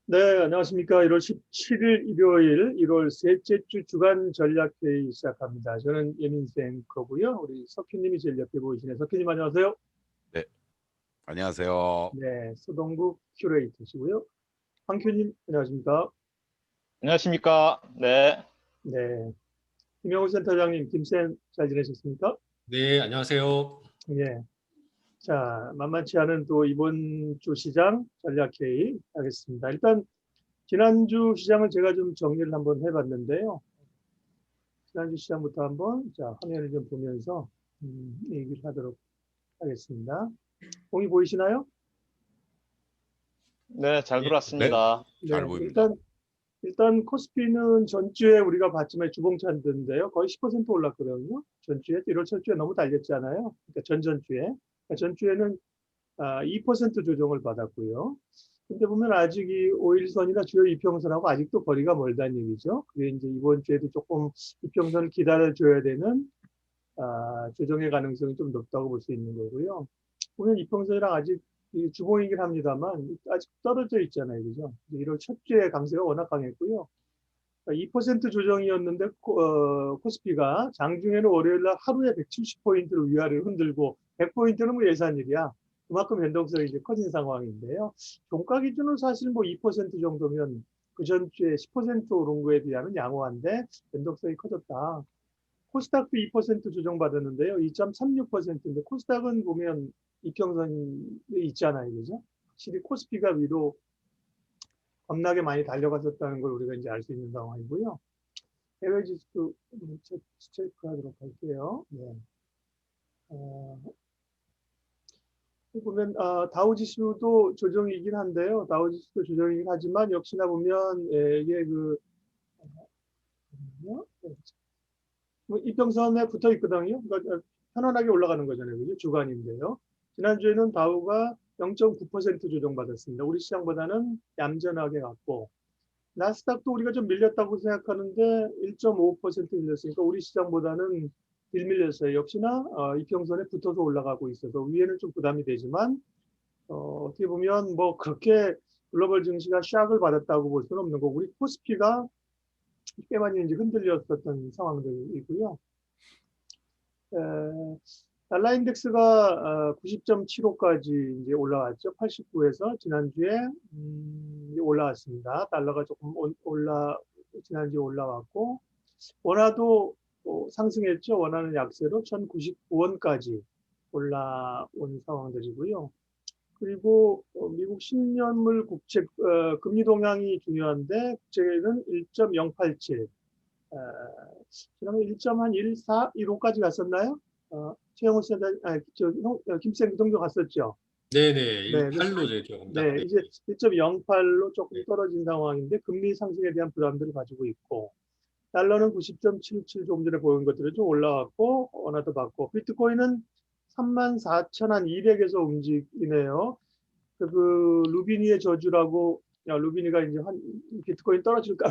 네, 안녕하십니까. 1월 17일 일요일 1월 셋째 주 주간 전략회의 시작합니다. 저는 예민생 거고요. 우리 석희님이 제일 옆에 보이시네요. 석희님 안녕하세요. 네, 안녕하세요. 네, 서동국 큐레이터시고요. 황큐님 안녕하십니까. 안녕하십니까. 네. 네, 김영우 센터장님, 김쌤 잘 지내셨습니까? 네, 안녕하세요. 예. 자, 만만치 않은 또 이번 주 시장 전략회의 하겠습니다. 일단 지난주 시장을 제가 좀 정리를 한번 해봤는데요. 지난주 시장부터 한번 자 화면을 좀 보면서 얘기를 하도록 하겠습니다. 공이 보이시나요? 네, 잘 들어왔습니다. 잘 보입니다. 일단 코스피는 전주에 우리가 봤지만 주봉찬드인데요. 거의 10% 올랐거든요. 전주에 1월 첫 주에 너무 달렸잖아요. 그러니까 전전주에. 그러니까 전주에는 2% 조정을 받았고요. 근데 보면 아직 이 5일선이나 주요 이평선하고 아직도 거리가 멀다는 얘기죠. 그게 이제 이번 주에도 조금 이평선을 기다려줘야 되는 조정의 가능성이 좀 높다고 볼 수 있는 거고요. 보면 이평선이랑 아직 주봉이긴 합니다만 아직 떨어져 있잖아요. 그죠? 1월 첫 주에 강세가 워낙 강했고요. 2% 조정이었는데 코스피가 장중에는 월요일날 하루에 170포인트를 위아래로 흔들고 100포인트는 뭐 예산일이야. 그만큼 변동성이 이제 커진 상황인데요. 종가 기준은 사실 뭐 2% 정도면 그 전주에 10% 오른 거에 비하면 양호한데 변동성이 커졌다. 코스닥도 2% 조정받았는데요. 2.36%인데 코스닥은 보면 이평선이 있잖아요. 그죠? 확실히 코스피가 위로 겁나게 많이 달려갔었다는 걸 우리가 이제 알 수 있는 상황이고요. 해외 지수 체크하도록 할게요. 네. 보면 다우지수도 조정이긴 한데요. 다우지수도 조정이긴 하지만 역시나 보면 이게 뭐 이평선에 붙어 있거든요. 그러니까 편안하게 올라가는 거잖아요. 그죠? 주간인데요. 지난주에는 다우가 0.9% 조정받았습니다. 우리 시장보다는 얌전하게 갔고 나스닥도 우리가 좀 밀렸다고 생각하는데 1.5% 밀렸으니까 우리 시장보다는 덜 밀렸어요. 역시나 이평선에 붙어서 올라가고 있어서 위에는 좀 부담이 되지만 어떻게 보면 뭐 그렇게 글로벌 증시가 샥을 받았다고 볼 수는 없는 거고 우리 코스피가 꽤 많이 이제 흔들렸었던 상황들이고요. 달러 인덱스가 90.75까지 이제 올라왔죠. 89에서 지난주에 올라왔습니다. 달러가 조금 지난주에 올라왔고 원화도 상승했죠. 원화는 약세로 1099원까지 올라온 상황들이고요. 그리고 미국 10년물 국채 금리 동향이 중요한데 국채는 1.087 지난해 1.14, 15까지 갔었나요? 최영호 센터, 김쌤 그 정도 갔었죠? 네네, 네, 18로 제 기억합니다. 네, 이제 1.08로 조금 떨어진 상황인데 금리 상승에 대한 부담들을 가지고 있고 달러는 90.77 조금 전에 보인 것들이 좀 올라왔고 원화도 받고 비트코인은 34,200에서 움직이네요. 루비니의 저주라고 루비니가 이제 비트코인 떨어질까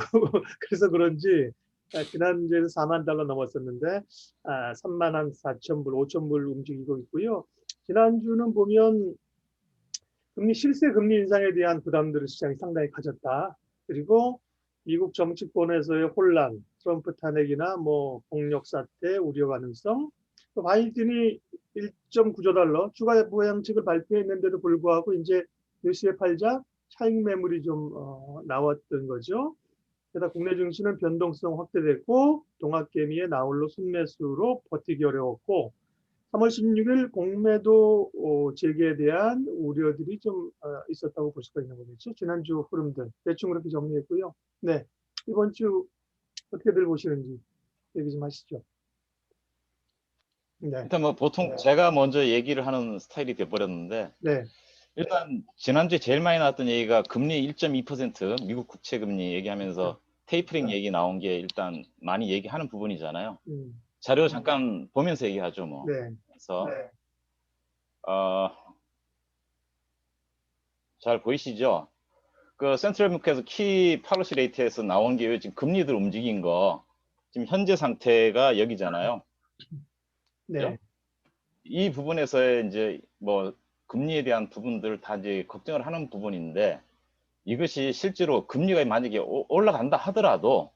그래서 그런지 지난주에는 4만 달러 넘었었는데 3만 4천 불, 5천 불 움직이고 있고요. 지난주는 보면 실세 금리 인상에 대한 부담들을 시장이 상당히 가졌다. 그리고 미국 정치권에서의 혼란, 트럼프 탄핵이나 뭐 폭력 사태 우려 가능성, 또 바이든이 1.9조 달러 추가 보양책을 발표했는데도 불구하고 이제 뉴스에 팔자 차익 매물이 좀 나왔던 거죠. 게다가 국내 증시는 변동성 확대됐고 동학개미의 나홀로 순매수로 버티기 어려웠고 3월 16일 공매도 재개에 대한 우려들이 좀 있었다고 볼 수가 있는 거겠죠. 지난주 흐름들 대충 그렇게 정리했고요. 네, 이번 주 어떻게들 보시는지 얘기 좀 하시죠. 네. 일단 뭐 보통 제가 먼저 얘기를 하는 스타일이 돼버렸는데 네. 일단 지난주에 제일 많이 나왔던 얘기가 금리 1.2% 미국 국채 금리 얘기하면서 테이퍼링 얘기 나온 게 일단 많이 얘기하는 부분이잖아요. 자료 잠깐 보면서 얘기하죠 뭐. 네. 그래서 잘 보이시죠? 그 센트럴뱅크에서 키 팔로시 레이트에서 나온 게 지금 금리들 움직인 거 지금 현재 상태가 여기잖아요. 네. 그죠? 이 부분에서의 이제 뭐 금리에 대한 부분들 다 이제 걱정을 하는 부분인데 이것이 실제로 금리가 만약에 올라간다 하더라도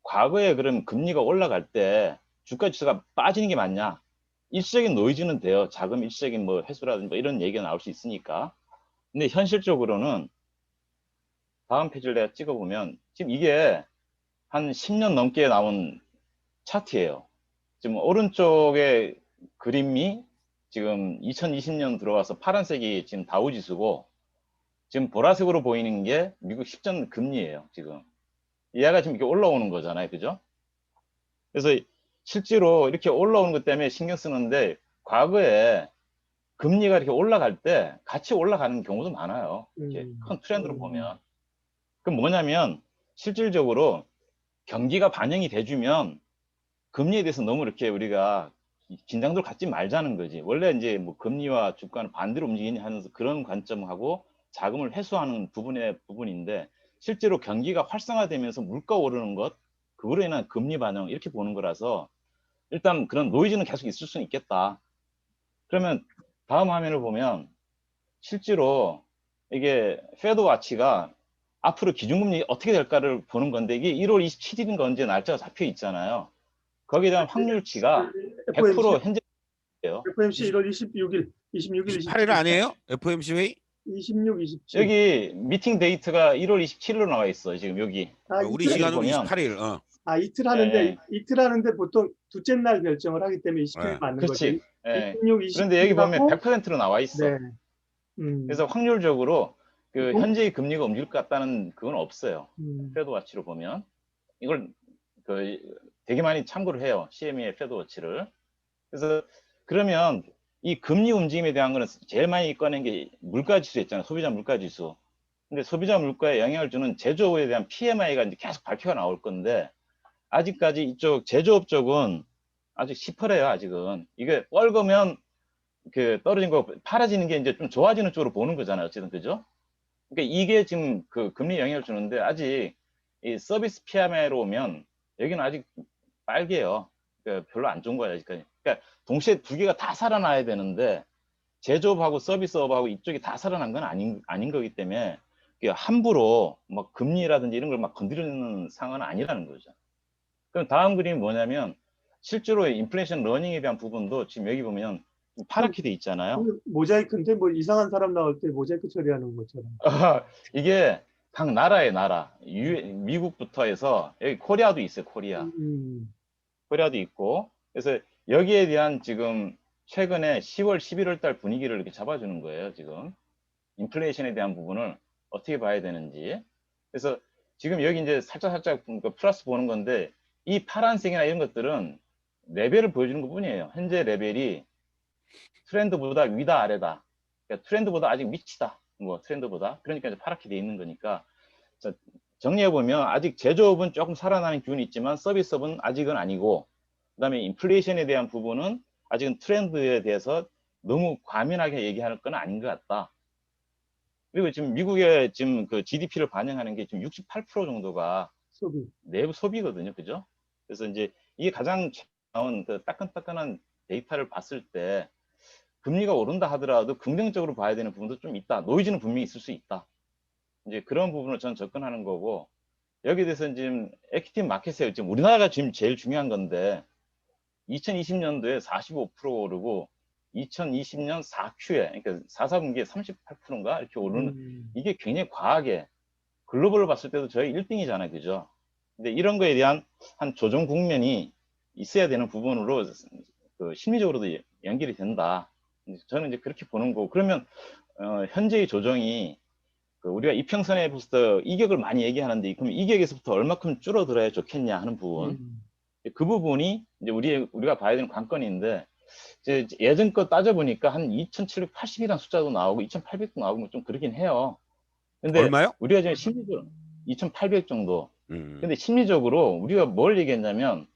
과거에 그럼 금리가 올라갈 때 주가 지수가 빠지는 게 맞냐? 일시적인 노이즈는 돼요. 자금 일시적인 뭐 회수라든지 뭐 이런 얘기가 나올 수 있으니까. 근데 현실적으로는 다음 페이지를 내가 찍어보면 지금 이게 한 10년 넘게 나온 차트예요. 지금 오른쪽에 그림이 지금 2020년 들어와서 파란색이 지금 다우지수고 지금 보라색으로 보이는 게 미국 10년 금리예요. 지금 얘가 지금 이렇게 올라오는 거잖아요. 그죠? 그래서 실제로 이렇게 올라오는 것 때문에 신경 쓰는데 과거에 금리가 이렇게 올라갈 때 같이 올라가는 경우도 많아요. 이렇게 큰 트렌드로 보면. 그럼 뭐냐면 실질적으로 경기가 반영이 돼주면 금리에 대해서 너무 이렇게 우리가 긴장도를 갖지 말자는 거지. 원래 이제 뭐 금리와 주가는 반대로 움직이냐 하면서 그런 관점하고 자금을 회수하는 부분인데 실제로 경기가 활성화되면서 물가 오르는 것, 그거로 인한 금리 반영 이렇게 보는 거라서 일단 그런 노이즈는 계속 있을 수는 있겠다. 그러면 다음 화면을 보면 실제로 이게 페드 와치가 앞으로 기준금리 어떻게 될까를 보는 건데 이게 1월 27일인가 언제 날짜가 잡혀 있잖아요. 거기에 대한 확률치가 100% 현재예요. FOMC 1월 26일, 28일 아니에요? FOMC 회의? 26, 27. 여기 미팅 데이트가 1월 27일로 나와 있어. 지금 여기. 우리 이틀, 시간으로 보면- 28일. 이틀 하는데 네. 이틀 하는데 보통 둘째 날 결정을 하기 때문에 20일 네. 맞는 그렇지. 거지. 예. 26, 27 그런데 여기 보면 하고, 100%로 나와 있어. 네. 그래서 확률적으로 그 동- 현재의 금리가 움직일 것 같다는 그건 없어요. 음, 페드워치로 보면 이걸 되게 많이 참고를 해요. CME의 페드워치를. 그래서 그러면 이 금리 움직임에 대한 거는 제일 많이 꺼낸 게 물가지수 있잖아요. 소비자 물가지수. 근데 소비자 물가에 영향을 주는 제조업에 대한 PMI가 이제 계속 발표가 나올 건데 아직까지 이쪽 제조업 쪽은 아직 시퍼래요. 아직은 이게 뻘거면 그 떨어진 거 팔아지는 게 이제 좀 좋아지는 쪽으로 보는 거잖아요. 어쨌든 그죠? 그러니까 이게 지금 그 금리 영향을 주는데 아직 이 서비스 PMI로 오면 여기는 아직 빨개요. 그러니까 별로 안 좋은 거예요. 아직까지. 그러니까 동시에 두 개가 다 살아나야 되는데 제조업하고 서비스업하고 이쪽이 다 살아난 건 아닌 거기 때문에 함부로 막 금리라든지 이런 걸 막 건드리는 상황은 아니라는 거죠. 그럼 다음 그림이 뭐냐면 실제로 인플레이션 러닝에 대한 부분도 지금 여기 보면 파랗게 돼 있잖아요. 모자이크인데 뭐 이상한 사람 나올 때 모자이크 처리하는 것처럼. 이게 각 나라의 나라, 미국부터 해서 여기 코리아도 있어요. 코리아도 있고. 그래서 여기에 대한 지금 최근에 10월, 11월 달 분위기를 이렇게 잡아주는 거예요. 지금 인플레이션에 대한 부분을 어떻게 봐야 되는지. 그래서 지금 여기 이제 살짝 플러스 보는 건데 이 파란색이나 이런 것들은 레벨을 보여주는 것 뿐이에요. 현재 레벨이 트렌드보다 위다 아래다. 그러니까 트렌드보다 아직 밑이다. 뭐 트렌드보다. 그러니까 이제 파랗게 돼 있는 거니까. 자, 정리해 보면 아직 제조업은 조금 살아나는 기운이 있지만 서비스업은 아직은 아니고, 그다음에 인플레이션에 대한 부분은 아직은 트렌드에 대해서 너무 과민하게 얘기할 건 아닌 것 같다. 그리고 지금 미국의 지금 그 GDP를 반영하는 게 지금 68% 정도가 내부 소비거든요. 그죠? 그래서 이제 이게 가장 나온 그 따끈따끈한 데이터를 봤을 때 금리가 오른다 하더라도 긍정적으로 봐야 되는 부분도 좀 있다. 노이즈는 분명히 있을 수 있다. 이제 그런 부분을 저는 접근하는 거고, 여기에 대해서 지금 액티브 마켓에 지금 우리나라가 지금 제일 중요한 건데 2020년도에 45% 오르고 2020년 4Q에 그러니까 4분기에 38%인가 이렇게 오르는 이게 굉장히 과하게 글로벌로 봤을 때도 저희 1등이잖아요. 그죠? 근데 이런 거에 대한 한 조정 국면이 있어야 되는 부분으로 그 심리적으로도 연결이 된다. 저는 이제 그렇게 보는 거고, 그러면 현재의 조정이 그 우리가 이평선에부터 이격을 많이 얘기하는데 그럼 이격에서부터 얼마큼 줄어들어야 좋겠냐 하는 부분, 그 부분이 이제 우리가 봐야 되는 관건인데 이제 예전 거 따져보니까 한 2,780이라는 숫자도 나오고 2,800도 나오고 좀 그러긴 해요. 근데 얼마요? 우리가 지금 심리적으로 2,800 정도. 근데 심리적으로 우리가 뭘 얘기했냐면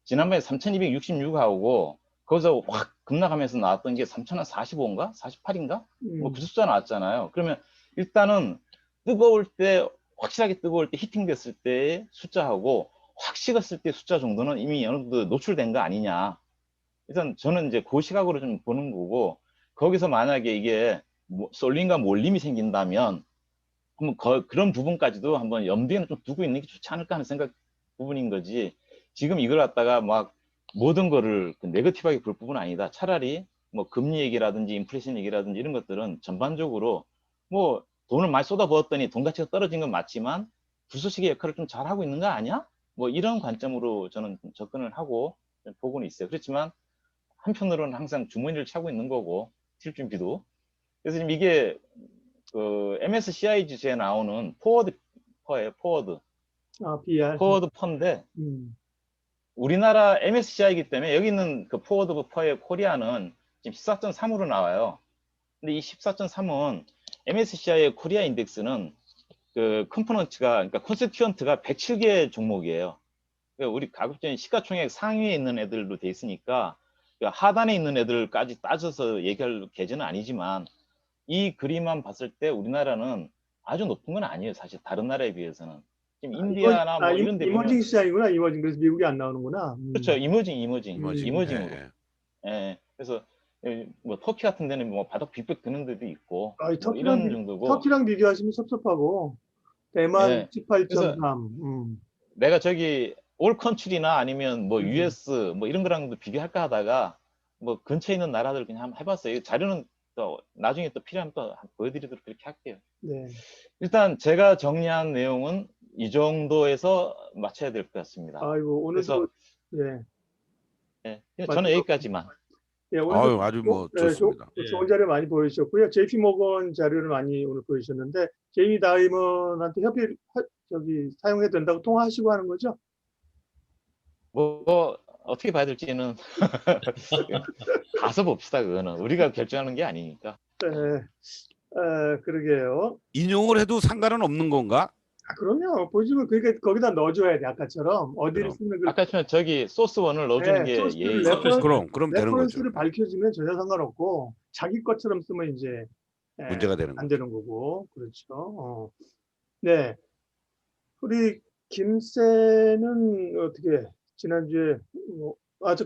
지난번에 3,266하고 거기서 확 급락하면서 나왔던 게 3,045인가 48인가 뭐 그 숫자 나왔잖아요. 그러면 일단은 뜨거울 때, 확실하게 뜨거울 때 히팅됐을 때의 숫자하고 확 식었을 때 숫자 정도는 이미 어느 정도 노출된 거 아니냐. 일단 저는 이제 그 시각으로 좀 보는 거고, 거기서 만약에 이게 쏠림과 몰림이 생긴다면 한번 그런 부분까지도 한번 염두에는 좀 두고 있는 게 좋지 않을까 하는 생각 부분인 거지. 지금 이걸 갖다가 막 모든 거를 네거티브하게 볼 부분은 아니다. 차라리 뭐 금리 얘기라든지 인플레이션 얘기라든지 이런 것들은 전반적으로 뭐 돈을 많이 쏟아부었더니 돈 가치가 떨어진 건 맞지만 불쏘시개 역할을 좀 잘하고 있는 거 아니야? 뭐 이런 관점으로 저는 좀 접근을 하고 보고는 있어요. 그렇지만 한편으로는 항상 주머니를 차고 있는 거고 실준비도. 그래서 지금 이게 그 MSCI 지수에 나오는 포워드 퍼예요. 포워드. BR. 포워드 퍼인데 우리나라 MSCI이기 때문에 여기 있는 그 포워드 퍼의 코리아는 지금 14.3으로 나와요. 근데 이 14.3은 MSCI의 코리아 인덱스는 그 컴포넌트가, 그러니까 컨스티튜언트가 107개 종목이에요. 그러니까 우리 가급적 시가총액 상위에 있는 애들로 돼 있으니까 하단에 있는 애들까지 따져서 얘기할 계제는 아니지만 이 그림만 봤을 때 우리나라는 아주 높은 건 아니에요. 사실 다른 나라에 비해서는. 지금 인디아나 뭐 이런 데 보면 이머징 시장이구나. 이머징. 그래서 미국이 안 나오는구나. 그렇죠. 이머징으로. 예. 예. 그래서 뭐 터키 같은 데는 뭐 바닥 빅백 드는 데도 있고 뭐 터키랑, 이런 정도고. 터키랑 비교하시면 섭섭하고. 대만 예. 18.3. 내가 저기 올 컨트리나 아니면 뭐 음. US 뭐 이런 거랑도 비교할까 하다가 뭐 근처에 있는 나라들 그냥 한번 해봤어요. 자료는 또 나중에 또 필요하면 또 보여드리도록 그렇게 할게요. 네. 일단 제가 정리한 내용은 이 정도에서 마쳐야 될 것 같습니다. 아이고, 오늘도, 그래서, 예. 저는 여기까지만. 예, 오늘도 아주 뭐 좋습니다. 좋은 자료 많이 보여주셨고요. JP 모건 자료를 많이 오늘 보여주셨는데, 제이미 다이먼한테 사용해도 된다고 통화하시고 하는 거죠? 뭐 어떻게 봐야 될지는 가서 봅시다. 그거는 우리가 결정하는 게 아니니까. 네. 그러게요. 인용을 해도 상관은 없는 건가? 그럼요. 보시면 그러니까 거기다 넣어줘야 돼. 아까처럼 어디를 그럼. 쓰는 걸. 아까 저기 소스원을 넣어주는 게 소스를 예의. 그럼 되는 거죠. 레퍼런스를 밝혀주면 전혀 상관없고 자기 것처럼 쓰면 이제 문제가 되는 안 거죠. 되는 거고. 그렇죠. 네. 우리 김쌤은 어떻게 지난주에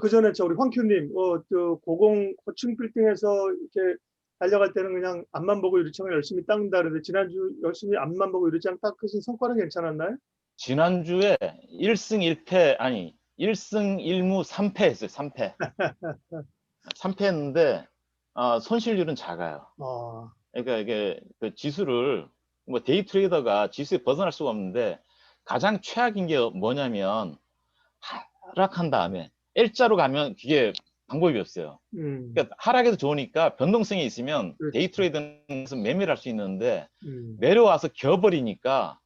그 전에 우리 황큐님 고층 빌딩에서 이렇게 달려갈 때는 그냥 앞만 보고 유리창을 열심히 닦는다 그러는데 지난주 열심히 앞만 보고 유리창 닦으신 성과는 괜찮았나요? 지난주에 1승 1패 아니 1승 1무 3패 했어요. 3패. 3패 했는데 손실률은 작아요. 그러니까 이게 그 지수를 뭐 데이 트레이더가 지수에 벗어날 수가 없는데 가장 최악인 게 뭐냐면 하락한 다음에 L자로 가면 그게 방법이 없어요. 그러니까 하락해도 좋으니까 변동성이 있으면 그렇죠. 데이 트레이드는 매매를 할 수 있는데 내려와서 겨버리니까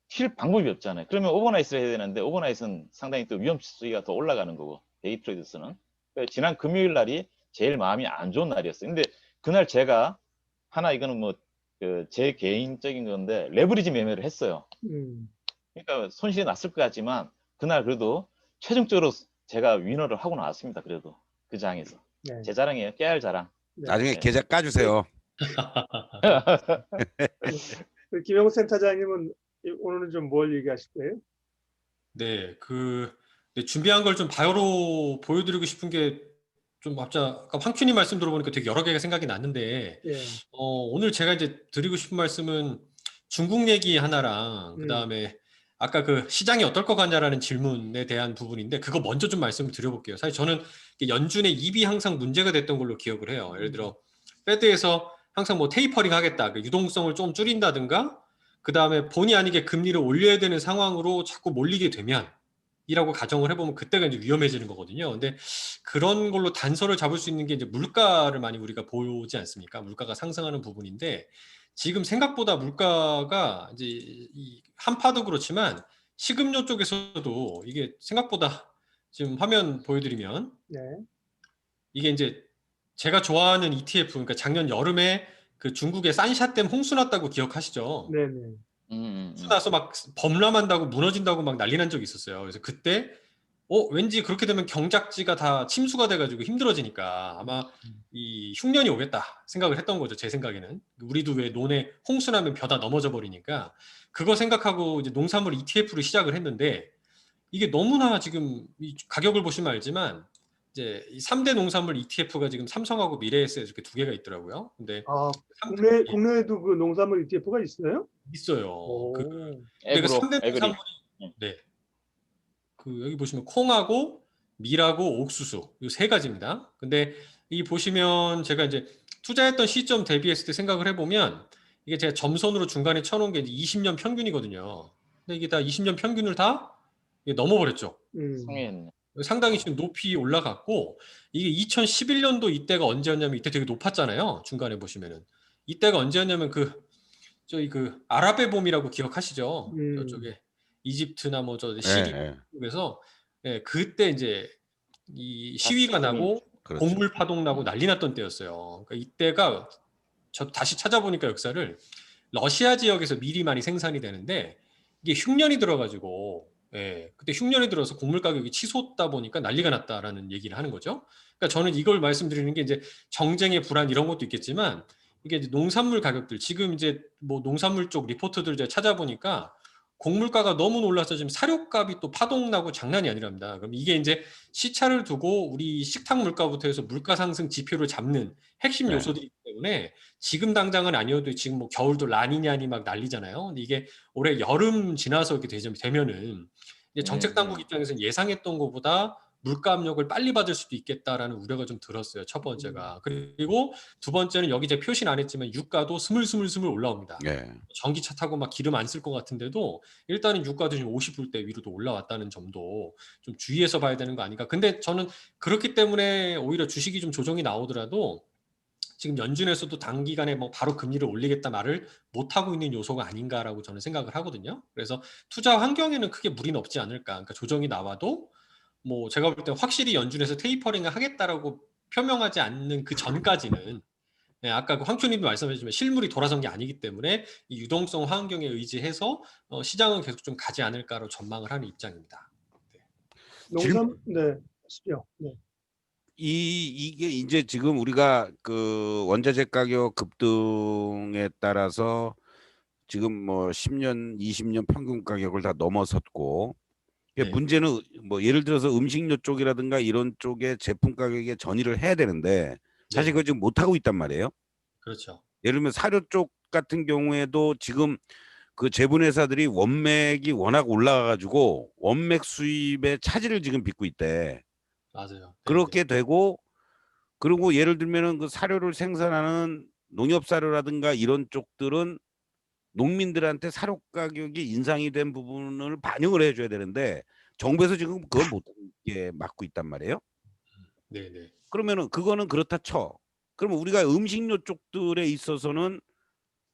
튈 방법이 없잖아요. 그러면 오버나이트를 해야 되는데 오버나이트는 상당히 또 위험 수위가 더 올라가는 거고 데이 트레이드스는. 그러니까 지난 금요일 날이 제일 마음이 안 좋은 날이었어요. 근데 그날 제가 하나 이거는 뭐 제 개인적인 건데 레버리지 매매를 했어요. 그러니까 손실이 났을 것 같지만 그날 그래도 최종적으로 제가 위너를 하고 나왔습니다. 그래도 그 장에서. 네. 제 자랑이에요. 깨알 자랑. 네. 나중에 계좌 까주세요. 김영우 센터장님은 오늘은 좀 뭘 얘기하실 거예요? 네, 준비한 걸 좀 바로 보여드리고 싶은 게 좀 아까 황큐님 말씀 들어보니까 되게 여러 개가 생각이 났는데 예. 오늘 제가 이제 드리고 싶은 말씀은 중국 얘기 하나랑 그다음에 아까 그 시장이 어떨 것 같냐라는 질문에 대한 부분인데 그거 먼저 좀 말씀을 드려볼게요. 사실 저는 연준의 입이 항상 문제가 됐던 걸로 기억을 해요. 예를 들어 페드에서 항상 뭐 테이퍼링 하겠다, 그 유동성을 좀 줄인다든가 그 다음에 본의 아니게 금리를 올려야 되는 상황으로 자꾸 몰리게 되면 이라고 가정을 해보면 그때가 이제 위험해지는 거거든요. 근데 그런 걸로 단서를 잡을 수 있는 게 이제 물가를 많이 우리가 보지 않습니까? 물가가 상승하는 부분인데 지금 생각보다 물가가 이제 이 한파도 그렇지만 식음료 쪽에서도 이게 생각보다 지금 화면 보여드리면 네. 이게 이제 제가 좋아하는 ETF, 그러니까 작년 여름에 그 중국에 산샤댐 홍수 났다고 기억하시죠? 네네. 홍수 나서 막 범람한다고 무너진다고 막 난리 난 적이 있었어요. 그래서 그때 왠지 그렇게 되면 경작지가 다 침수가 돼가지고 힘들어지니까 아마 이 흉년이 오겠다 생각을 했던 거죠. 제 생각에는. 우리도 왜 논에 홍수 나면 벼다 넘어져 버리니까 그거 생각하고 이제 농산물 ETF를 시작을 했는데 이게 너무나 지금 이 가격을 보시면 알지만 이제 이 3대 농산물 ETF가 지금 삼성하고 미래에셋 이렇게 두 개가 있더라고요. 근데 아, 삼- 국내에도 그 농산물 ETF가 있어요? 있어요. 오. 근데 그 에그로, 3대 에그리. 농산물이 네. 그 여기 보시면 콩하고 밀하고 옥수수 이 세 가지입니다. 근데 이 보시면 제가 이제 투자했던 시점 대비했을 때 생각을 해보면 이게 제가 점선으로 중간에 쳐놓은 게 이제 20년 평균이거든요. 근데 이게 다 20년 평균을 다 이게 넘어버렸죠. 상회했네. 상당히 지금 높이 올라갔고 이게 2011년도 이때가 언제였냐면 이때 되게 높았잖아요. 중간에 보시면은 이때가 언제였냐면 저희 그 아랍의 봄이라고 기억하시죠? 저쪽에 이집트나 뭐 저 예, 시리아 예. 쪽에서 예, 그때 이제 이 시위가 나고 그렇죠. 곡물 파동 나고 난리 났던 때였어요. 그러니까 이때가 저 다시 찾아보니까 역사를 러시아 지역에서 밀이 많이 생산이 되는데 이게 흉년이 들어가지고 예, 그때 흉년이 들어서 곡물 가격이 치솟다 보니까 난리가 났다라는 얘기를 하는 거죠. 그러니까 저는 이걸 말씀드리는 게 이제 정쟁의 불안 이런 것도 있겠지만 이게 이제 농산물 가격들 지금 이제 뭐 농산물 쪽 리포트들 제가 찾아보니까 곡물가가 너무 놀라서 지금 사료값이 또 파동나고 장난이 아니랍니다. 그럼 이게 이제 시차를 두고 우리 식탁 물가부터 해서 물가 상승 지표를 잡는 핵심 네. 요소들이기 때문에 지금 당장은 아니어도 지금 뭐 겨울도 라니냐니 막 난리잖아요. 근데 이게 올해 여름 지나서 이렇게 되면은 이제 정책 당국 입장에서는 예상했던 것보다 물가 압력을 빨리 받을 수도 있겠다라는 우려가 좀 들었어요. 첫 번째가. 그리고 두 번째는 여기 제가 표시는 안 했지만 유가도 스물스물 올라옵니다. 예. 전기차 타고 막 기름 안 쓸 것 같은데도 일단은 유가도 지금 50불대 위로도 올라왔다는 점도 좀 주의해서 봐야 되는 거 아닌가. 근데 저는 그렇기 때문에 오히려 주식이 좀 조정이 나오더라도 지금 연준에서도 단기간에 뭐 바로 금리를 올리겠다 말을 못 하고 있는 요소가 아닌가라고 저는 생각을 하거든요. 그래서 투자 환경에는 크게 무리는 없지 않을까. 그러니까 조정이 나와도 뭐 제가 볼 때 확실히 연준에서 테이퍼링을 하겠다라고 표명하지 않는 그 전까지는 네, 아까 그 황초님도 말씀하셨지만 실물이 돌아선 게 아니기 때문에 이 유동성 환경에 의지해서 시장은 계속 좀 가지 않을까로 전망을 하는 입장입니다. 네, 하시죠. 네. 이게 이제 지금 우리가 그 원자재 가격 급등에 따라서 지금 뭐 10년, 20년 평균 가격을 다 넘어섰고 네. 문제는 뭐 예를 들어서 음식료 쪽이라든가 이런 쪽에 제품 가격에 전이를 해야 되는데 사실 네. 그걸 지금 못 하고 있단 말이에요. 그렇죠. 예를 들면 사료 쪽 같은 경우에도 지금 그 제분회사들이 원맥이 워낙 올라가가지고 원맥 수입에 차질을 지금 빚고 있대. 맞아요. 그렇게 되고 그리고 예를 들면은 그 사료를 생산하는 농협 사료라든가 이런 쪽들은 농민들한테 사료 가격이 인상이 된 부분을 반영을 해줘야 되는데 정부에서 지금 그걸 못 막고 있단 말이에요. 네네. 그러면은 그거는 그렇다 쳐. 그러면 우리가 음식료 쪽들에 있어서는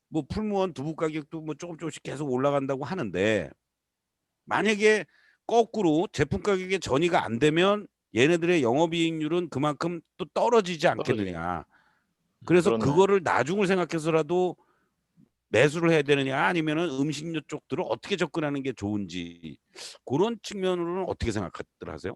뭐 풀무원 두부 가격도 뭐 조금씩 계속 올라간다고 하는데 만약에 거꾸로 제품 가격에 전이가 안 되면 얘네들의 영업이익률은 그만큼 또 떨어지지 않겠느냐. 그래서 그렇네. 그거를 나중을 생각해서라도 매수를 해야 되느냐 아니면은 음식료 쪽들을 어떻게 접근하는 게 좋은지 그런 측면으로는 어떻게 생각들 하세요?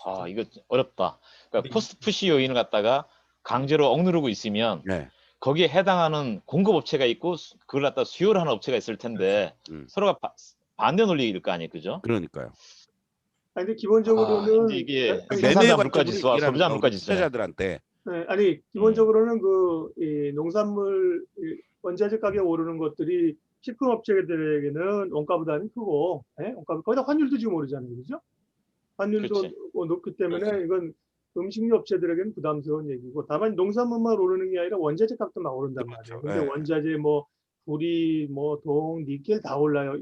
아, 이거 어렵다. 그러니까 네. 포스트 푸시 요인을 갖다가 강제로 억누르고 있으면 네. 거기에 해당하는 공급 업체가 있고 그걸 갖다 수요를 하는 업체가 있을 텐데 서로가 반대 논리일 거 아니에요, 그죠? 그러니까요. 아니, 근데 기본적으로는 이제 이게 아니, 매매 생산자 관점으로 물가지수와 얘기를 소비자 합니다. 우리 물가지수네. 투자자들한테. 네, 아니 기본적으로는 이 농산물 원자재 가격 오르는 것들이 식품 업체들에게는 원가보다는 크고, 원가 거기다 환율도 지금 오르잖아요, 그죠? 환율도 그렇지. 높기 때문에 이건 음식료 업체들에게는 부담스러운 얘기고, 다만 농산물만 오르는 게 아니라 원자재 값도 막 오른단 말이에요. 근데 예. 원자재 뭐 불이 뭐 동, 니켈 다 올라요.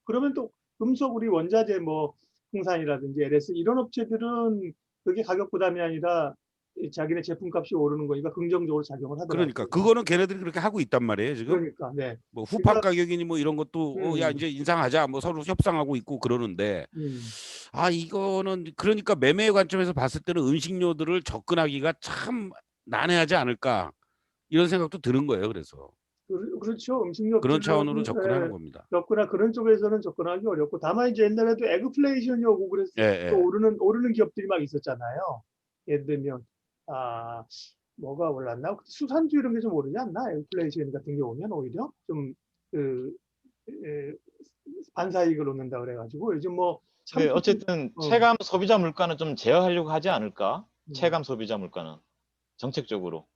그러면 또 금속 우리 원자재 뭐 풍산이라든지 LS 이런 업체들은 그게 가격 부담이 아니라 자기네 제품값이 오르는 거니까 긍정적으로 작용을 하더라고요. 그러니까 그거는 걔네들이 그렇게 하고 있단 말이에요 지금. 그러니까 네. 뭐 후팍 그러니까, 가격이니 뭐 이런 것도 야 이제 인상하자 뭐 서로 협상하고 있고 그러는데 아 이거는 그러니까 매매의 관점에서 봤을 때는 음식료들을 접근하기가 참 난해하지 않을까 이런 생각도 드는 거예요. 그래서 그렇죠. 음식료 그런 업체는, 차원으로 접근하는 겁니다. 그런 쪽에서는 접근하기 어렵고, 다만 이제 옛날에도 에그플레이션이 오고 그래서 예, 예. 또 오르는 기업들이 막 있었잖아요. 예를 들면 뭐가 올랐나? 수산주 이런 게 좀 오르지 않나? 에그플레이션 같은 게 오면 오히려 좀 반사이익을 얻는다 그래가지고 요즘 뭐 네, 어쨌든 체감 소비자 물가는 좀 제어하려고 하지 않을까? 체감 소비자 물가는 정책적으로.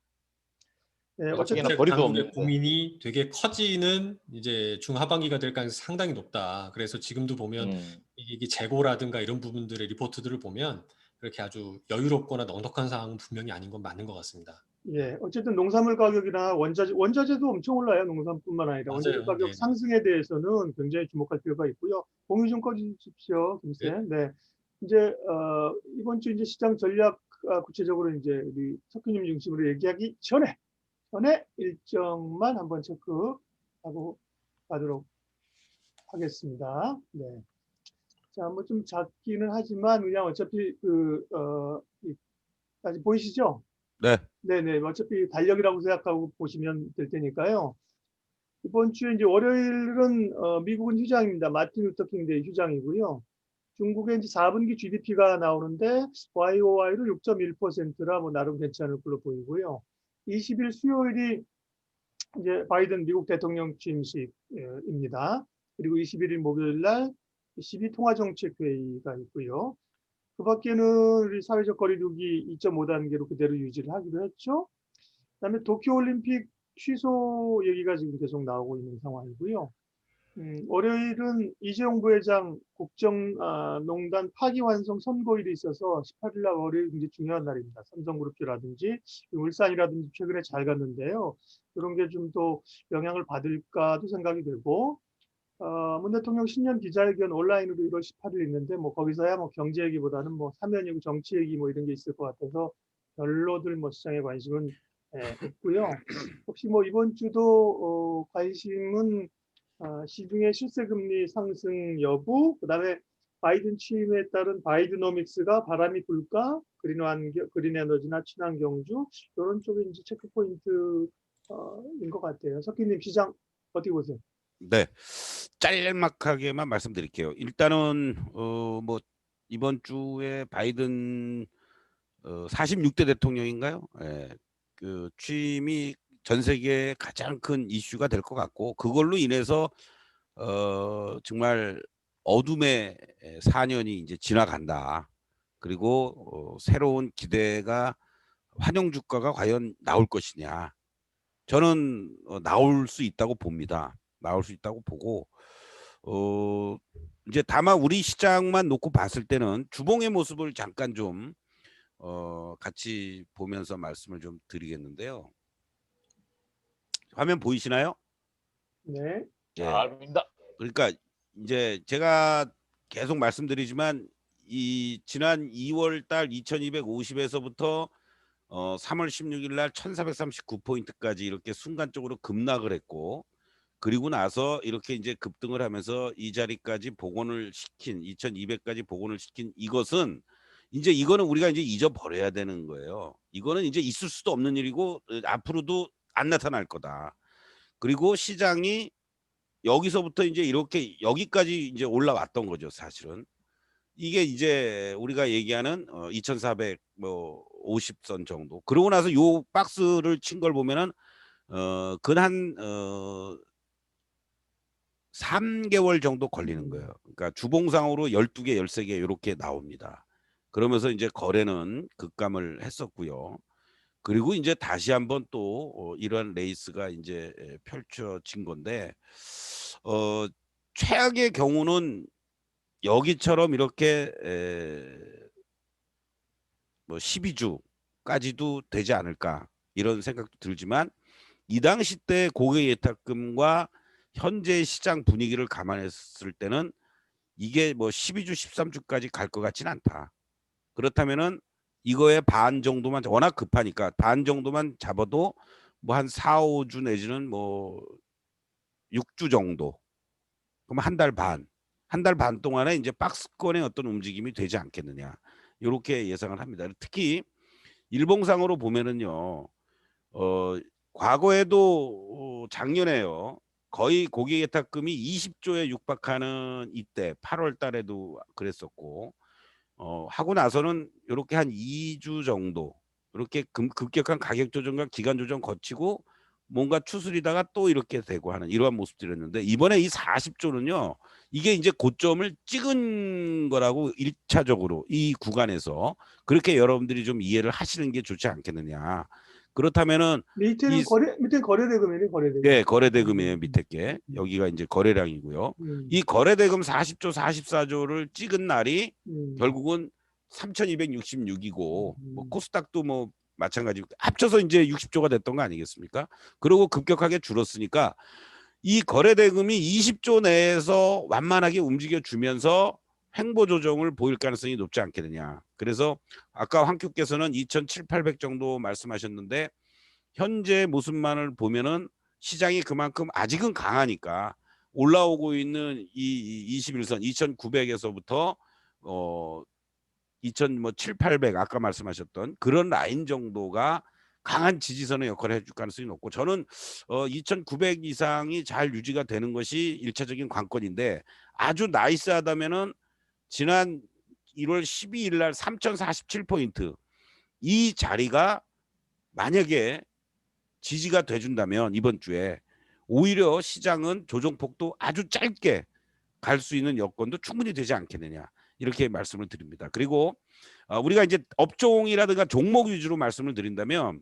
네, 어쨌든 정책 거리도 당국의 없는데. 고민이 되게 커지는 이제 중하반기가 될 가능성이 상당히 높다. 그래서 지금도 보면 이게 재고라든가 이런 부분들의 리포트들을 보면 그렇게 아주 여유롭거나 넉넉한 상황은 분명히 아닌 건 맞는 것 같습니다. 예, 어쨌든 농산물 가격이나 원자재도 엄청 올라요. 농산뿐만 아니라 원자재 맞아요. 가격 네. 상승에 대해서는 굉장히 주목할 필요가 있고요. 공유 좀 꺼주십시오, 김쌤. 네, 이제 이번 주 이제 시장 전략 구체적으로 이제 우리 석규님 중심으로 얘기하기 전에 일정만 한번 체크하고 가도록 하겠습니다. 네. 자, 뭐 좀 작기는 하지만 그냥 어차피 아직 보이시죠? 네. 네네. 어차피 달력이라고 생각하고 보시면 될 테니까요. 이번 주에 이제 월요일은 미국은 휴장입니다. 마틴 루터 킹데이 휴장이고요. 중국의 이제 4분기 GDP가 나오는데 YOY로 6.1%라 뭐 나름 괜찮을 걸로 보이고요. 20일 수요일이 이제 바이든 미국 대통령 취임식입니다. 그리고 21일 목요일 날 12통화정책회의가 있고요. 그 밖에는 우리 사회적 거리두기 2.5단계로 그대로 유지를 하기로 했죠. 그다음에 도쿄올림픽 취소 얘기가 지금 계속 나오고 있는 상황이고요. 월요일은 이재용 부회장 국정농단 파기환송 선고일이 있어서 18일 날 월요일 굉장히 중요한 날입니다. 삼성그룹주라든지 울산이라든지 최근에 잘 갔는데요. 그런 게 좀 더 영향을 받을까도 생각이 되고 문 대통령 신년 기자회견 온라인으로 1월 18일 있는데 뭐 거기서야 뭐 경제 얘기보다는 뭐 사면이고 정치 얘기 뭐 이런 게 있을 것 같아서 별로들 뭐 시장에 관심은 없고요. 혹시 뭐 이번 주도 관심은 시중의 실세금리 상승 여부, 그다음에 바이든 취임에 따른 바이드노믹스가 바람이 불까, 그린 에너지나 친환경주 이런 쪽에 이제 체크 포인트인 것 같아요. 석기님 시장 어떻게 보세요? 네. 짤막하게만 말씀드릴게요. 일단은 뭐 이번 주에 바이든 46대 대통령인가요? 예. 그 취임이 전 세계의 가장 큰 이슈가 될 것 같고 그걸로 인해서 정말 어둠의 4년이 이제 지나간다. 그리고 새로운 기대가 환영 주가가 과연 나올 것이냐. 저는 나올 수 있다고 봅니다. 나올 수 있다고 보고 이제 다만 우리 시장만 놓고 봤을 때는 주봉의 모습을 잠깐 좀 같이 보면서 말씀을 좀 드리겠는데요. 화면 보이시나요? 네. 잘 보인다. 그러니까 이제 제가 계속 말씀드리지만 이 지난 2월 달 2250에서부터 3월 16일 날 1439포인트까지 이렇게 순간적으로 급락을 했고 그리고 나서 이렇게 이제 급등을 하면서 이 자리까지 복원을 시킨 2200까지 복원을 시킨 이것은 이제 이거는 우리가 이제 잊어버려야 되는 거예요. 이거는 이제 있을 수도 없는 일이고 앞으로도 안 나타날 거다. 그리고 시장이 여기서부터 이제 이렇게 여기까지 이제 올라왔던 거죠, 사실은. 이게 이제 우리가 얘기하는 2450선 정도. 그러고 나서 요 박스를 친 걸 보면은 근한 3개월 정도 걸리는 거예요. 그러니까 주봉상으로 12개, 13개 이렇게 나옵니다. 그러면서 이제 거래는 급감을 했었고요. 그리고 이제 다시 한번 또 이러한 레이스가 이제 펼쳐진 건데 최악의 경우는 여기처럼 이렇게 뭐 12주까지도 되지 않을까 이런 생각도 들지만 이 당시 때 고객 예탁금과 현재 시장 분위기를 감안했을 때는 이게 뭐 12주, 13주까지 갈 것 같지는 않다. 그렇다면은 이거의 반 정도만 워낙 급하니까 반 정도만 잡아도 뭐 한 4, 5주 내지는 뭐 6주 정도. 그럼 한 달 반. 한 달 반 동안에 이제 박스권의 어떤 움직임이 되지 않겠느냐. 이렇게 예상을 합니다. 특히 일봉상으로 보면은요. 과거에도 작년에요. 거의 고객 예탁금이 20조에 육박하는 이때 8월 달에도 그랬었고 하고 나서는 이렇게 한 2주 정도 이렇게 급격한 가격 조정과 기간 조정 거치고 뭔가 추스리다가 또 이렇게 되고 하는 이러한 모습들이었는데 이번에 이 40조는요. 이게 이제 고점을 찍은 거라고 1차적으로 이 구간에서 그렇게 여러분들이 좀 이해를 하시는 게 좋지 않겠느냐. 그렇다면은 밑에는 이 밑에 거래대금이네, 거래대금. 예, 거래대금이에요. 밑에 게. 여기가 이제 거래량이고요. 이 거래대금 40조, 44조를 찍은 날이 결국은 3,266이고 뭐 코스닥도 뭐 마찬가지고 합쳐서 이제 60조가 됐던 거 아니겠습니까? 그리고 급격하게 줄었으니까 이 거래대금이 20조 내에서 완만하게 움직여 주면서 횡보 조정을 보일 가능성이 높지 않겠느냐. 그래서 아까 황큐께서는 2,700, 800 정도 말씀하셨는데 현재 모습만을 보면은 시장이 그만큼 아직은 강하니까 올라오고 있는 이 21선 2,900에서부터 2,700, 800 아까 말씀하셨던 그런 라인 정도가 강한 지지선의 역할을 해줄 가능성이 높고 저는 2,900 이상이 잘 유지가 되는 것이 1차적인 관건인데 아주 나이스하다면은 지난 1월 12일 날 3,047포인트 이 자리가 만약에 지지가 돼준다면 이번 주에 오히려 시장은 조정폭도 아주 짧게 갈 수 있는 여건도 충분히 되지 않겠느냐 이렇게 말씀을 드립니다. 그리고 우리가 이제 업종이라든가 종목 위주로 말씀을 드린다면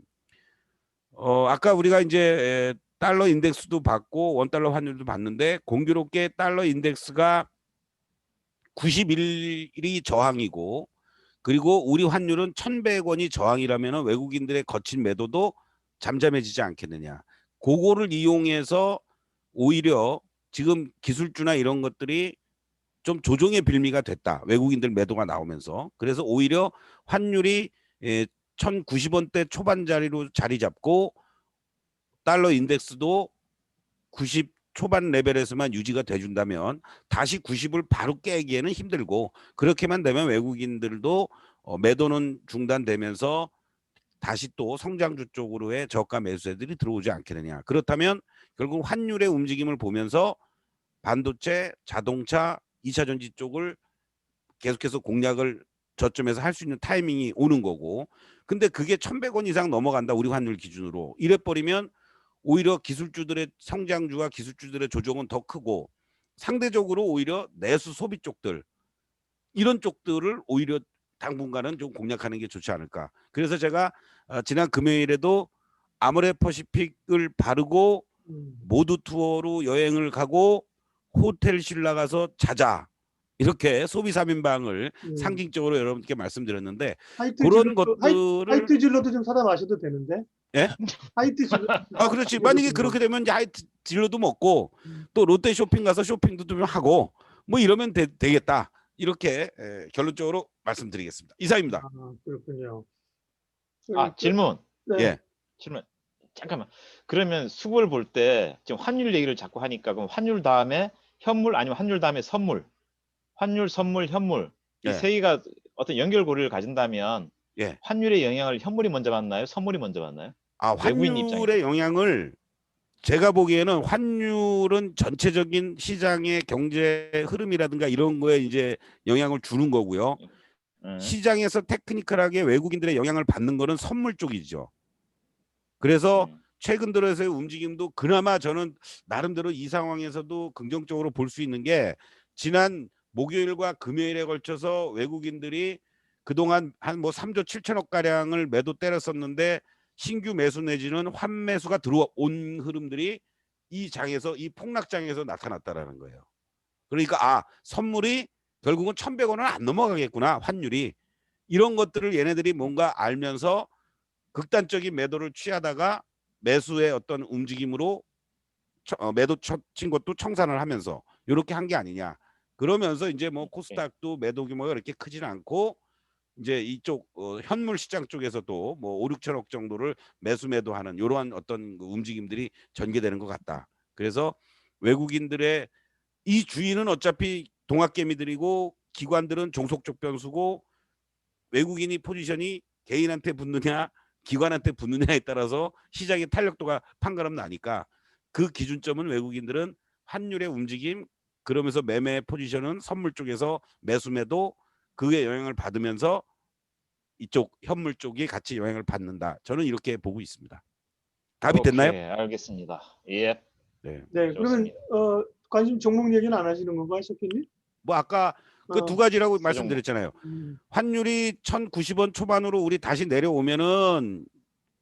아까 우리가 이제 달러 인덱스도 봤고 원달러 환율도 봤는데 공교롭게 달러 인덱스가 91이 저항이고 그리고 우리 환율은 1,100원이 저항이라면 외국인들의 거친 매도도 잠잠해지지 않겠느냐. 그거를 이용해서 오히려 지금 기술주나 이런 것들이 좀 조정의 빌미가 됐다. 외국인들 매도가 나오면서. 그래서 오히려 환율이 1,090원대 초반 자리로 자리 잡고 달러 인덱스도 90 초반 레벨에서만 유지가 돼준다면 다시 90을 바로 깨기에는 힘들고 그렇게만 되면 외국인들도 매도는 중단되면서 다시 또 성장주 쪽으로의 저가 매수세들이 들어오지 않겠느냐. 그렇다면 결국 환율의 움직임을 보면서 반도체, 자동차, 2차 전지 쪽을 계속해서 공략을 저점에서 할 수 있는 타이밍이 오는 거고 근데 그게 1,100원 이상 넘어간다. 우리 환율 기준으로. 이래버리면 오히려 기술주들의 성장주와 기술주들의 조정은 더 크고 상대적으로 오히려 내수 소비 쪽들 이런 쪽들을 오히려 당분간은 좀 공략하는 게 좋지 않을까. 그래서 제가 지난 금요일에도 아모레 퍼시픽을 바르고 모두 투어로 여행을 가고 호텔 신라 가서 자자 이렇게 소비 3인방을 상징적으로 여러분께 말씀드렸는데 그런 것들을 하이트 질러도 좀 사다 마셔도 되는데. 예? 하이트 질러. 그렇지. 만약에 그렇게 되면 이제 하이트 질러도 먹고 또 롯데 쇼핑 가서 쇼핑도 좀 하고 뭐 이러면 되겠다. 이렇게 결론적으로 말씀드리겠습니다. 이상입니다. 그렇군요. 질문. 네. 예. 질문. 잠깐만. 그러면 수급을 볼 때 지금 환율 얘기를 자꾸 하니까 그럼 환율 다음에 현물 아니면 환율 다음에 선물. 환율, 선물, 현물. 이 세 개가 어떤 연결고리를 가진다면 환율의 영향을 현물이 먼저 받나요? 선물이 먼저 받나요? 환율의 영향을 제가 보기에는 환율은 전체적인 시장의 경제 흐름이라든가 이런 거에 이제 영향을 주는 거고요. 시장에서 테크니컬하게 외국인들의 영향을 받는 거는 선물 쪽이죠. 그래서 최근 들어서의 움직임도 그나마 저는 나름대로 이 상황에서도 긍정적으로 볼 수 있는 게 지난 목요일과 금요일에 걸쳐서 외국인들이 그동안 한 뭐 3조 7천억 가량을 매도 때렸었는데 신규 매수 내지는 환매수가 들어온 흐름들이 이 장에서 이 폭락장에서 나타났다라는 거예요. 그러니까 선물이 결국은 1,100원은 안 넘어가겠구나 환율이 이런 것들을 얘네들이 뭔가 알면서 극단적인 매도를 취하다가 매수의 어떤 움직임으로 매도 친 것도 청산을 하면서 이렇게 한 게 아니냐. 그러면서 이제 뭐 코스닥도 매도 규모가 그렇게 크지는 않고 이제 이쪽 현물 시장 쪽에서도 뭐 5, 6천억 정도를 매도하는 이러한 어떤 그 움직임들이 전개되는 것 같다. 그래서 외국인들의 이 주인은 어차피 동학개미들이고 기관들은 종속적 변수고 외국인이 포지션이 개인한테 붙느냐 기관한테 붙느냐에 따라서 시장의 탄력도가 판가름 나니까 그 기준점은 외국인들은 환율의 움직임 그러면서 매매 포지션은 선물 쪽에서 매수매도 그에 영향을 받으면서 이쪽 현물 쪽이 같이 영향을 받는다. 저는 이렇게 보고 있습니다. 답이 됐나요? 알겠습니다. 예. 네, 그러면 관심 종목 얘기는 안 하시는 건가요, 석희님? 뭐 아까 그 두 가지라고 말씀드렸잖아요. 음. 환율이 1,090원 초반으로 우리 다시 내려오면은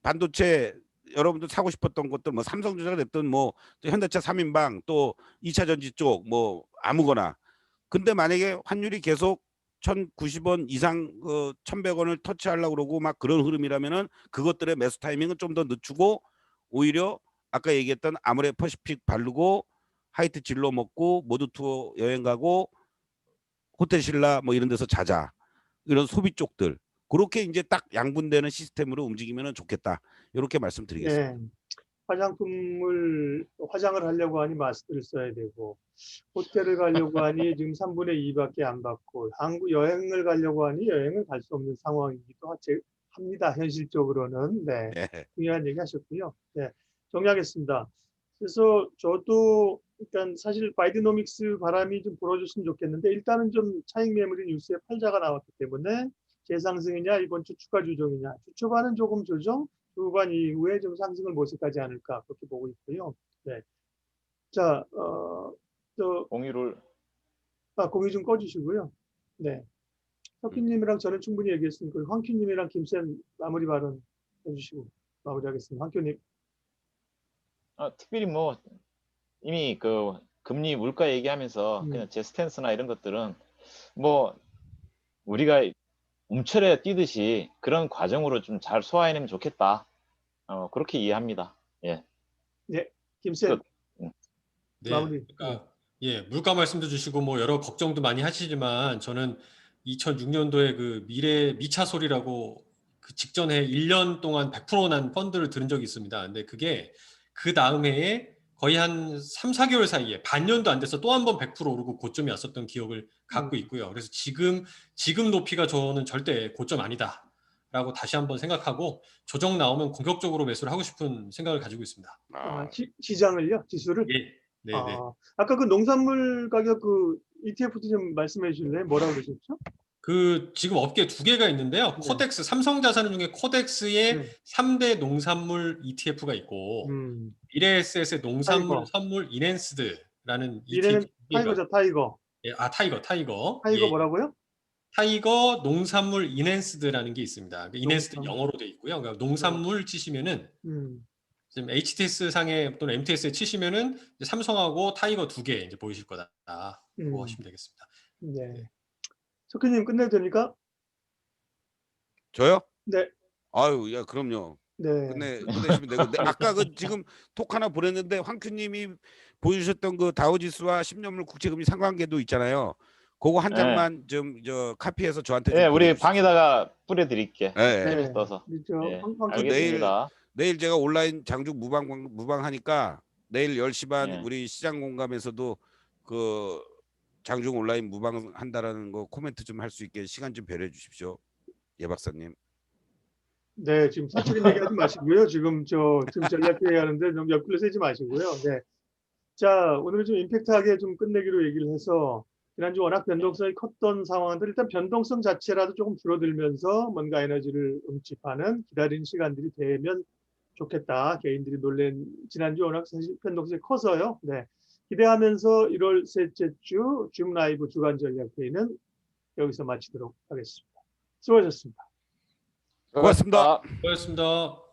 반도체 여러분들 사고 싶었던 것들 뭐 삼성전자가 됐든 뭐 현대차 3인방 또 2차 전지 쪽 뭐 아무거나. 근데 만약에 환율이 계속 1,090원 이상 1,100원을 터치하려고 그러고 막 그런 흐름이라면은 그것들의 매수 타이밍은 좀 더 늦추고 오히려 아까 얘기했던 아모레 퍼시픽 바르고 하이트 진로 먹고 모두 투어 여행 가고 호텔 신라 뭐 이런 데서 자자. 이런 소비 쪽들. 그렇게 이제 딱 양분되는 시스템으로 움직이면 좋겠다. 이렇게 말씀드리겠습니다. 네. 화장품을 화장을 하려고 하니 마스크를 써야 되고 호텔을 가려고 하니 지금 3분의 2밖에 안 받고 한국 여행을 가려고 하니 여행을 갈 수 없는 상황이기도 합니다. 현실적으로는. 네. 네. 중요한 얘기 하셨고요. 네. 정리하겠습니다. 그래서 저도 일단 사실 바이드노믹스 바람이 좀 불어줬으면 좋겠는데 일단은 좀 차익 매물이 뉴스에 팔자가 나왔기 때문에 재상승이냐 이번 주 추가 조정이냐 주 초반은 조금 조정 후반 이후에 좀 상승을 모색하지 않을까 그렇게 보고 있고요. 네. 자, 공유를 공유 좀 꺼주시고요. 네. 석희님이랑 저는 충분히 얘기했으니까 황큐님이랑 김쌤 마무리 발언 해주시고 마무리하겠습니다. 황큐님. 특별히 뭐 이미 그 금리 물가 얘기하면서 그냥 제 스탠스나 이런 것들은 뭐 우리가 움츠려 뛰듯이 그런 과정으로 좀 잘 소화해내면 좋겠다. 그렇게 이해합니다. 예. 네, 김쌤. 네. 마무리. 그러니까 예, 물가 말씀도 주시고 뭐 여러 걱정도 많이 하시지만 저는 2006년도에 그 미차 소리라고 그 직전에 1년 동안 100% 난 펀드를 들은 적이 있습니다. 근데 그게 그 다음 해에 거의 한 3, 4개월 사이에 반년도 안 돼서 또 한 번 100% 오르고 고점이 왔었던 기억을 갖고 있고요. 그래서 지금 높이가 저는 절대 고점 아니다라고 다시 한번 생각하고 조정 나오면 공격적으로 매수를 하고 싶은 생각을 가지고 있습니다. 시장을요? 지수를? 예. 네, 네. 아까 그 농산물 가격 그 ETF도 좀 말씀해 주실래요? 뭐라고 그러셨죠? 그 지금 업계 두 개가 있는데요. 네. 코덱스, 삼성자산 중에 코덱스의 네. 3대 농산물 ETF가 있고 미래에셋의 농산물 타이거. 선물 이넨스드라는 미래는 ETF가 타이거죠, 타이거. 예, 타이거. 타이거 예. 뭐라고요? 타이거 농산물 이넨스드라는 게 있습니다. 이넨스드 농산물. 영어로 돼 있고요. 그러니까 농산물 치시면은 지금 HTS 상에 또는 MTS에 치시면은 이제 삼성하고 타이거 두 개 이제 보이실 거다. 뭐 하시면 되겠습니다. 네. 석희님 끝내도 됩니까? 저요? 네. 아유, 야, 그럼요. 네. 끝내시면 되고. 근데 아까 그 지금 톡 하나 보냈는데 황큐님이 보여주셨던 그 다우지수와 10년물 국채금리 상관계도 있잖아요. 그거 한 장만 좀 카피해서 저한테 좀 우리 보내주십시오. 방에다가 뿌려드릴게. 네. 떠서. 그렇죠. 알겠습니다. 내일 제가 온라인 장주 무방하니까 내일 10시 반 예. 우리 시장 공감에서도 그 장중 온라인 무방한다라는 거 코멘트 좀 할 수 있게 시간 좀 배려해 주십시오. 예 박사님. 네, 지금 사적인 얘기하지 마시고요. 지금 전략 회의하는데 너무 옆길로 세지 마시고요. 네. 자, 오늘은 좀 임팩트하게 좀 끝내기로 얘기를 해서 지난주 워낙 변동성이 컸던 상황들 일단 변동성 자체라도 조금 줄어들면서 뭔가 에너지를 응집하는 기다리는 시간들이 되면 좋겠다. 개인들이 놀란 지난주 워낙 사실 변동성이 커서요. 네. 기대하면서 1월 셋째 주 줌 라이브 주간 전략 회의는 여기서 마치도록 하겠습니다. 수고하셨습니다. 고맙습니다. 고맙습니다.